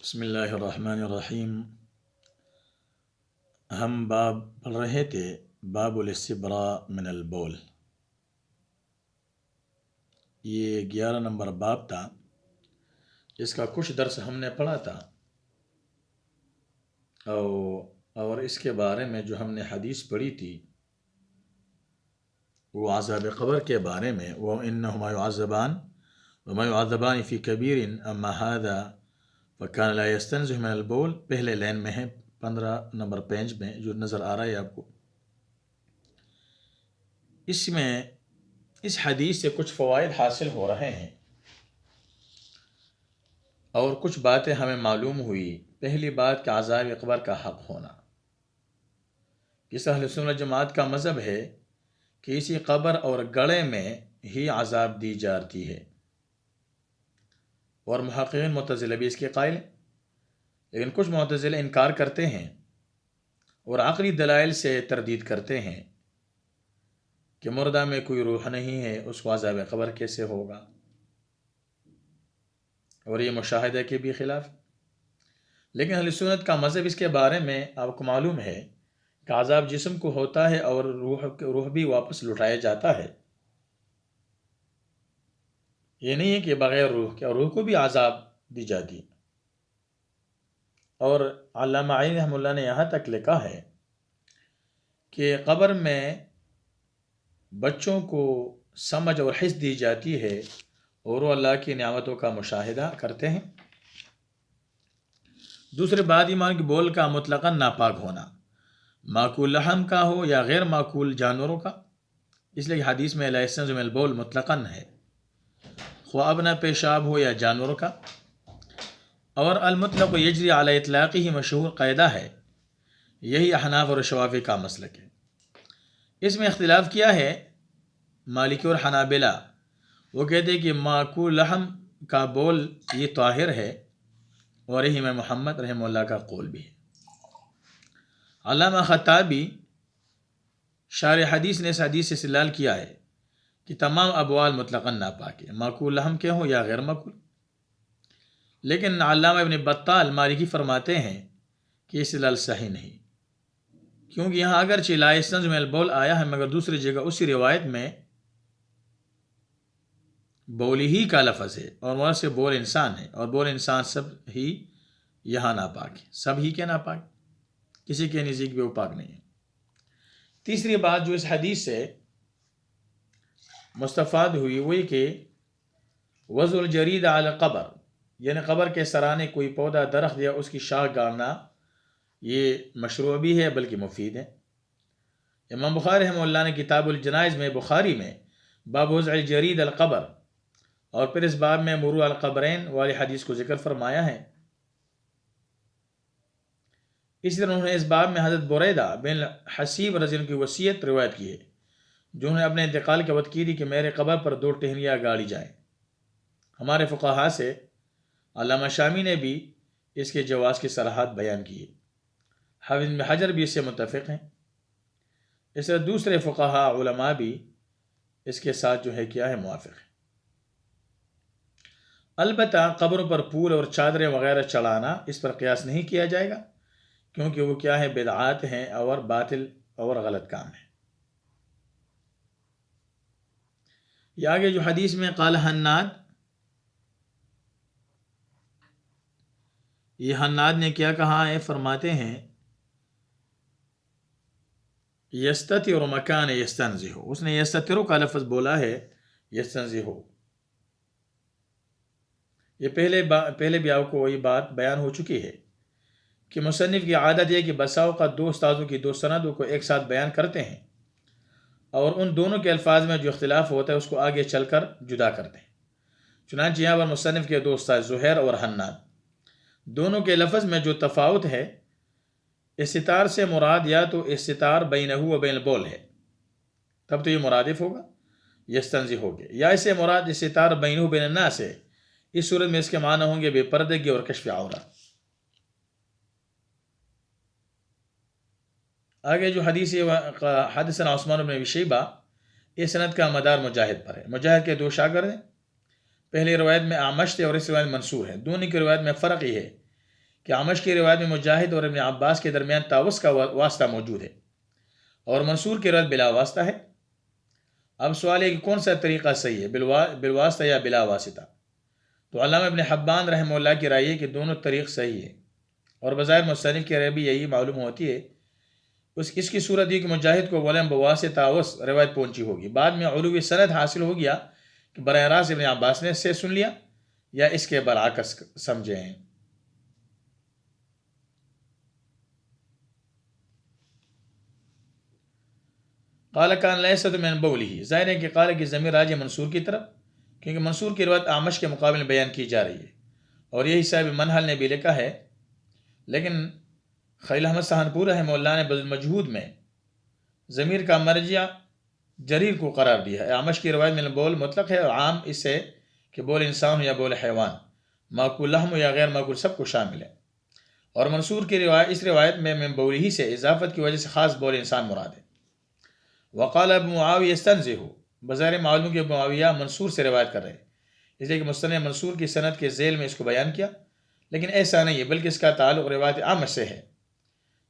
بسم اللہ الرحمن الرحیم۔ ہم باب پڑھ رہے تھے باب الاستبراء من البول۔ یہ 11 نمبر باب تھا، اس کا کچھ درس ہم نے پڑھا تھا اور اس کے بارے میں جو ہم نے حدیث پڑھی تھی وہ عذاب قبر کے بارے میں، وَإِنَّهُمَا يُعَذَّبَانِ وَمَا يُعَذَّبَانِ فِي كَبِيرٍ أَمَّا هَذَا فَكَانَ لَا يَسْتَنزِهُ مِنَ الْبَوْلِ، پہلے لائن میں ہے 15 نمبر پیج میں جو نظر آ رہا ہے آپ کو۔ اس میں اس حدیث سے کچھ فوائد حاصل ہو رہے ہیں اور کچھ باتیں ہمیں معلوم ہوئی۔ پہلی بات کہ عذاب قبر کا حق ہونا، اس اہل سنت جماعت کا مذہب ہے کہ اسی قبر اور گڑھے میں ہی عذاب دی جاتی ہے، اور محققین معتزلہ بھی اس کے قائل ہیں، لیکن کچھ معتزلہ انکار کرتے ہیں اور عقلی دلائل سے تردید کرتے ہیں کہ مردہ میں کوئی روح نہیں ہے، اس کو عذاب قبر کیسے ہوگا، اور یہ مشاہدہ کے بھی خلاف۔ لیکن اہل سنت کا مذہب اس کے بارے میں آپ کو معلوم ہے کہ عذاب جسم کو ہوتا ہے اور روح بھی واپس لٹایا جاتا ہے۔ یہ نہیں ہے کہ بغیر روح کے، روح کو بھی عذاب دی جاتی ہے۔ اور علامہ عین رحمہ اللہ نے یہاں تک لکھا ہے کہ قبر میں بچوں کو سمجھ اور حس دی جاتی ہے اور وہ اللہ کی نعمتوں کا مشاہدہ کرتے ہیں۔ دوسری بات، ایمان کی بول کا مطلقاً ناپاک ہونا، معقول لحم کا ہو یا غیر معقول جانوروں کا، اس لیے حدیث میں لا یستنزہ من البول مطلقاً ہے، خواہ اپنا پیشاب ہو یا جانوروں کا۔ اور المطلق یجری علی اطلاقہ ہی مشہور قاعدہ ہے، یہی احناف اور شوافی کا مسلک ہے۔ اس میں اختلاف کیا ہے مالکی اور حنابلہ، وہ کہتے ہیں کہ معقول لحم کا بول یہ طاہر ہے، اور یہی امام محمد رحمہ اللہ کا قول بھی ہے۔ علامہ خطابی شارح حدیث نے اس حدیث سے استدلال کیا ہے کہ تمام ابوال مطلقاً ناپاک ہے، معقول لحم کے ہوں یا غیر معقول۔ لیکن علامہ ابن بطال مالکی فرماتے ہیں کہ یہ استدلال صحیح نہیں، کیونکہ یہاں اگرچہ لا یستنزہ من البول آیا ہے، مگر دوسری جگہ اسی روایت میں بولی ہی کا لفظ ہے، اور وہاں سے بول انسان ہے، اور بول انسان سب ہی یہاں ناپاک ہے، سب ہی کے ناپاک، کسی کے نزدیک بھی وہ پاک نہیں ہے۔ تیسری بات جو اس حدیث سے مستفاد ہوئی وہی کہ وضع الجرید علی القبر، یعنی قبر کے سرانے کوئی پودا درخت یا اس کی شاخ گاڑنا یہ مشروع بھی ہے بلکہ مفید ہے۔ امام بخاری رحمہ اللہ نے کتاب الجنائز میں، بخاری میں، باب وضع الجرید القبر، اور پھر اس باب میں مروا القبرین والی حدیث کو ذکر فرمایا ہے۔ اسی طرح انہوں نے اس باب میں حضرت بریدہ بن حسیب رضی اللہ عنہ کی وصیت روایت کی ہے، جو انہوں نے اپنے انتقال کے وقت کی تھی کہ میرے قبر پر 2 ٹہنیاں گاڑی جائیں۔ ہمارے فقہاء سے علامہ شامی نے بھی اس کے جواز کی صراحت بیان کی ہے، حافظ بن حجر بھی اس سے متفق ہیں، اس طرح دوسرے فقہاء علماء بھی اس کے ساتھ جو ہے کیا ہے موافق ہیں۔ البتہ قبروں پر پھول اور چادریں وغیرہ چڑھانا اس پر قیاس نہیں کیا جائے گا، کیونکہ وہ کیا ہے بدعات ہیں اور باطل اور غلط کام ہے۔ یہ آگے جو حدیث میں قال حناد، یہ حناد نے کیا کہا ہے، فرماتے ہیں یستتر مکان یستنزہ، اس نے یستتر کا لفظ بولا ہے یستنزہ۔ یہ پہلے بھی آپ کو وہی بات بیان ہو چکی ہے کہ مصنف کی عادت ہے کہ بسا اوقات 2 استاذوں کی 2 سندوں کو ایک ساتھ بیان کرتے ہیں، اور ان دونوں کے الفاظ میں جو اختلاف ہوتا ہے اس کو آگے چل کر جدا کرتے ہیں۔ چنانچہ یہاں پر مصنف کے 2 استاد زہیر اور حناد، دونوں کے لفظ میں جو تفاوت ہے، استتار سے مراد یا تو استتار بینہ و بین البول ہے، تب تو یہ مرادف ہوگا، یستنزہ ہوگے، یا اسے مراد استتار بینہ و بین الناس ہے، اس صورت میں اس کے معنی ہوں گے بے پردگی اور کشف عورت۔ آگے جو حدیث حدثنا عثمان بن ابی شیبہ، اس سند کا مدار مجاہد پر ہے۔ مجاہد کے 2 شاگرد ہیں، پہلی روایت میں اعمش تھے اور اس روایت میں منصور ہے۔ دونوں کی روایت میں فرق یہ ہے کہ اعمش کی روایت میں مجاہد اور ابن عباس کے درمیان تاوس کا واسطہ موجود ہے اور منصور کی روایت بلا واسطہ ہے۔ اب سوال ہے کہ کون سا طریقہ صحیح ہے، بالواسطہ یا بلا واسطہ؟ تو علامہ ابن حبان رحمہ اللہ کی رائے ہے کہ دونوں طریق صحیح ہے، اور بظاہر مصنف کی رائے بھی یہی معلوم ہوتی ہے۔ اس کی صورت یہ کہ مجاہد کو ولم بواسطہ تاوس روایت پہنچی ہوگی، بعد میں علوی سند حاصل ہو گیا کہ براہ راست ابن عباس نے سے سن لیا، یا اس کے برعکس سمجھے ہیں۔ قال کان لیست من بولہ، ظاہر ہے کہ قال کی ضمیر راجع منصور کی طرف، کیونکہ منصور کی روایت اعمش کے مقابلے میں بیان کی جا رہی ہے، اور یہی صاحب منحل نے بھی لکھا ہے۔ لیکن خلیل احمد سہانپور رحمہ اللہ نے بذل المجہود میں ضمیر کا مرجع جریر کو قرار دیا ہے۔ اعمش کی روایت میں بول مطلق ہے، اور عام اس سے کہ بول انسان ہو یا بول حیوان، معقول لحم ہو یا غیر معقول، سب کو شامل ہے۔ اور منصور کی روایت، اس روایت میں من بولہ سے اضافت کی وجہ سے خاص بول انسان مراد ہے۔ وقال ابو معاویہ استنزہ، بظاہر معلوم کہ ابو معاویہ منصور سے روایت کر رہے ہیں، اس لیے کہ مصنف منصور کی سند کے ذیل میں اس کو بیان کیا، لیکن ایسا نہیں ہے، بلکہ اس کا تعلق روایت اعمش سے ہے،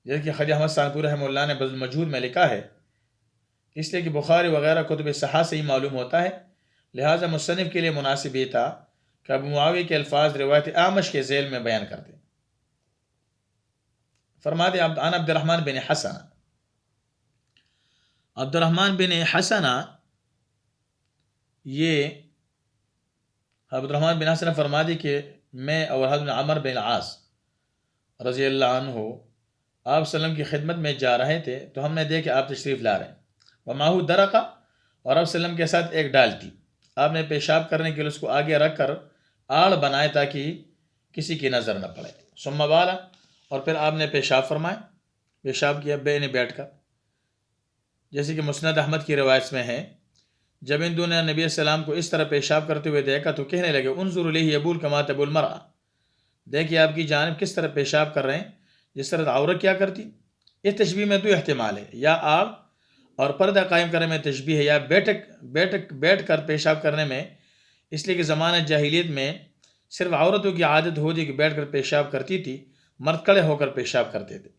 جیسے کہ خلیل احمد سہانپور رحمہ اللہ نے بذل المجہود میں لکھا ہے، اس لیے کہ بخاری وغیرہ کتب صحاح سے ہی معلوم ہوتا ہے، لہٰذا مصنف کے لیے مناسب یہ تھا کہ ابو معاویہ کے الفاظ روایت اعمش کے ذیل میں بیان کر دیں۔ فرماتے عن عبد الرحمن بن حسن، عبد الرحمن بن حسن، یہ عبد الرحمن بن حسن فرماتے کہ میں اور حضرت عمر بن العاص رضی اللہ عنہ آپ صلی اللہ علیہ وسلم کی خدمت میں جا رہے تھے، تو ہم نے دیکھا آپ تشریف لا رہے ہیں، وماہو درقہ، اور آپ صلی اللہ علیہ وسلم کے ساتھ ایک ڈال تھی، آپ نے پیشاب کرنے کے لیے اس کو آگے رکھ کر آڑ بنائے تاکہ کسی کی نظر نہ پڑے، ثم بالا، اور پھر آپ نے پیشاب فرمائے، پیشاب کیا بیٹھ کر، جیسے کہ مسند احمد کی روایت میں ہے، جب ان دونوں نے نبی علیہ السلام کو اس طرح پیشاب کرتے ہوئے دیکھا تو کہنے لگے انظر الیہ یبول کما تبول المرأۃ، دیکھیے آپ کی جانب کس طرح پیشاب کر رہے ہیں جس طرح عورت کیا کرتی۔ اس تشبیہ میں دو احتمال ہے، یا آڑ اور پردہ قائم کرنے میں تشبیہ ہے، یا بیٹھ کر پیشاب کرنے میں، اس لیے کہ زمانہ جاہلیت میں صرف عورتوں کی عادت ہوتی کہ بیٹھ کر پیشاب کرتی تھی، مرد کھڑے ہو کر پیشاب کرتے تھے۔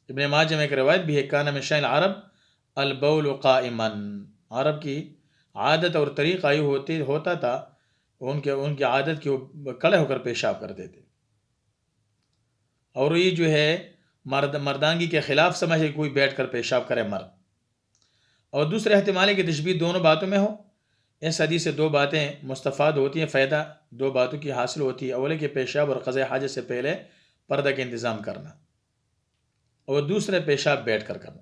ابن ماجہ میں ایک روایت بھی ہے، کان من شأن العرب البول قائما، عرب کی عادت اور طریقہ یہ ہوتا تھا، ان کی عادت کی وہ کھڑے ہو کر پیشاب کرتے تھے، اور یہ جو ہے مردانگی کے خلاف سمجھے کوئی بیٹھ کر پیشاب کرے مرد۔ اور دوسرے احتمال ہے کہ تشبیہ دونوں باتوں میں ہو۔ اس حدیث سے دو باتیں مستفاد ہوتی ہیں، فائدہ دو باتوں کی حاصل ہوتی ہے، اول کہ پیشاب اور قضاء حاجت سے پہلے پردہ کا انتظام کرنا، اور دوسرے پیشاب بیٹھ کر کرنا۔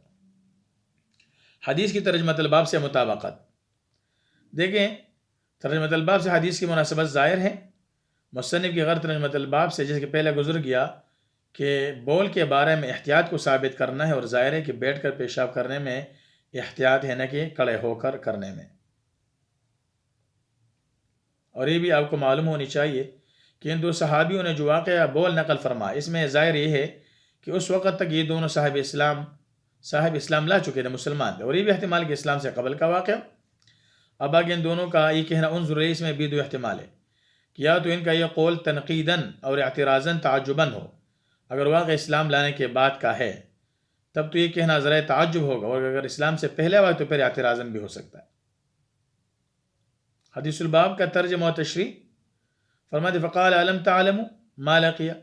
حدیث کی ترجمہ الباب سے مطابقت، دیکھیں ترجمہ الباب سے حدیث کی مناسبت ظاہر ہے، مصنف کی غیر ترجمہ الباب سے، جیسے کہ پہلے گزر گیا کہ بول کے بارے میں احتیاط کو ثابت کرنا ہے، اور ظاہر ہے کہ بیٹھ کر پیشاب کرنے میں احتیاط ہے، نہ کہ کھڑے ہو کر کرنے میں۔ اور یہ بھی آپ کو معلوم ہونی چاہیے کہ ان دو صحابیوں نے جو واقعہ بول نقل فرما، اس میں ظاہر یہ ہے کہ اس وقت تک یہ دونوں صاحب اسلام لا چکے تھے، مسلمان تھے، اور یہ بھی احتمال کہ اسلام سے قبل کا واقعہ۔ اب آگے ان دونوں کا یہ کہنا انظر الیہ، اس میں بھی دو احتمال ہے کہ یا تو ان کا یہ قول تنقیداً اور اعتراضاً تعجباً ہو، اگر واقع اسلام لانے کے بعد کا ہے تب تو یہ کہنا ذرائع تعجب ہوگا، اور اگر اسلام سے پہلے ہوا تو پھر اعتراضاً بھی ہو سکتا ہے۔ حدیث الباب کا ترجمہ و تشریح، فرماتے فقال علم تعلم ما لقیا،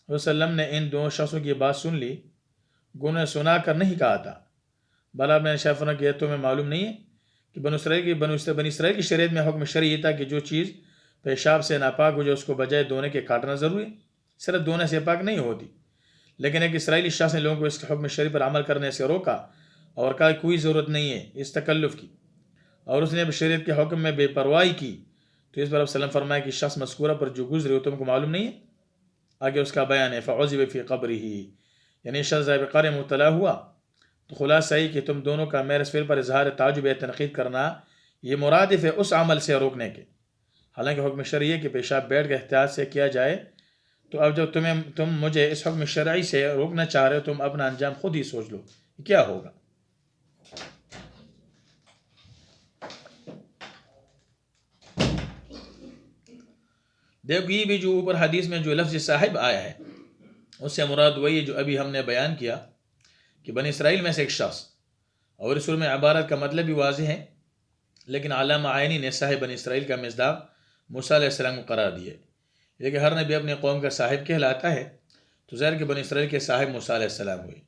وسلم نے ان دو شخصوں کی بات سن لی، گنوں نے سنا کر نہیں کہا تھا، بلا میں نے شیفنا کیا تمہیں معلوم نہیں ہے کہ بنی اسرائیل کی شریعت میں حکم شرعی یہ تھا کہ جو چیز پیشاب سے ناپاک ہو جائے اس کو بجائے دھونے کے کاٹنا ضروری ہے، صرف دھونے سے پاک نہیں ہوتی، لیکن ایک اسرائیلی شخص نے لوگوں کو اس حکم شرعی پر عمل کرنے سے روکا اور کہا کوئی ضرورت نہیں ہے اس تکلف کی، اور اس نے شریعت کے حکم میں بے پرواہی کی، تو اس پر آپ وسلم فرمایا کہ شخص مذکورہ پر جو گزرے ہو تم کو معلوم نہیں ہے۔ آگے اس کا بیان ہے فعذب فی قبرہ، یعنی شخص ذائب قبر مبتلا ہوا، تو خلاصہ یہ کہ تم دونوں کا میرے فعل پر اظہار تعجب یا تنقید کرنا یہ مرادف ہے اس عمل سے روکنے کے، حالانکہ حکم شرعی ہے کہ پیشاب بیٹھ کے احتیاط سے کیا جائے، تو اب جب تم مجھے اس حکم شرعی سے روکنا چاہ رہے ہو، تم اپنا انجام خود ہی سوچ لو کیا ہوگا۔ دیکھو یہ بھی جو اوپر حدیث میں جو لفظ صاحب آیا ہے اس سے مراد وہی جو ابھی ہم نے بیان کیا کہ بنی اسرائیل میں سے ایک شخص، اور اس میں عبارت کا مطلب بھی واضح ہے، لیکن علامہ عینی نے صاحب بنی اسرائیل کا مصداق موسیٰ علیہ السلام کو قرار دیے، لیکن ہر نبی اپنے قوم کا صاحب کہلاتا ہے، تو ظاہر کہ بنی اسرائیل کے صاحب موسیٰ علیہ السلام ہوئے۔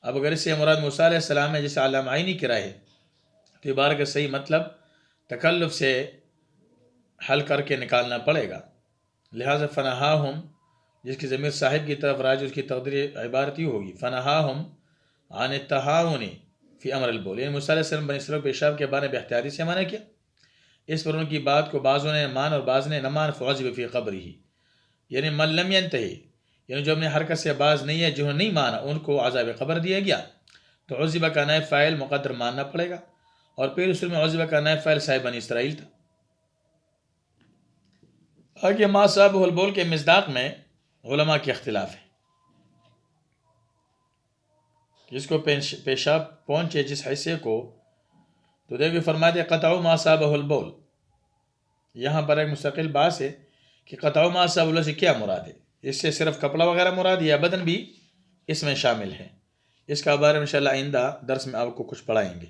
اب اگر اس سے مراد موسیٰ علیہ السلام ہے جسے علامہ عینی کی رائے ہے، تو عبارت کا صحیح مطلب تکلف سے حل کر کے نکالنا پڑے گا، لہٰذا فنہاہم جس کی ضمیر صاحب کی طرف راجع اس کی تقدیر عبارت یہ ہوگی فنہاہم عن التہاون فی امر البول، یعنی موسیٰ علیہ السلام بنی اسرائیل پیشاب کے بارے میں احتیاطی سے منع کیا، اس پر ان کی بات کو بعضوں نے مان اور بعض نے نہ مان، فعذب فی قبرہ، یعنی من لم ینتہی، یعنی جو اپنے حرکت سے باز نہیں ہے، جنہوں نے نہیں مانا ان کو عذاب قبر دیا گیا، تو عذب کا نائب فاعل مقدر ماننا پڑے گا، اور پھر اصول میں عذب کا نائب فاعل صاحب بنی اسرائیل تھا۔ آگے ما صابہ البول کے مصداق میں علماء کے اختلاف ہے، جس کو پیشاب پہنچے جس حصے کو، تو دیکھو فرماتے قطع ما صابہ البول، یہاں پر ایک مستقل بحث ہے کہ قطع ما صابہ البول سے کیا مراد ہے، اس سے صرف کپڑا وغیرہ مراد یا بدن بھی اس میں شامل ہے؟ اس کا بارے میں انشاءاللہ آئندہ درس میں آپ کو کچھ پڑھائیں گے۔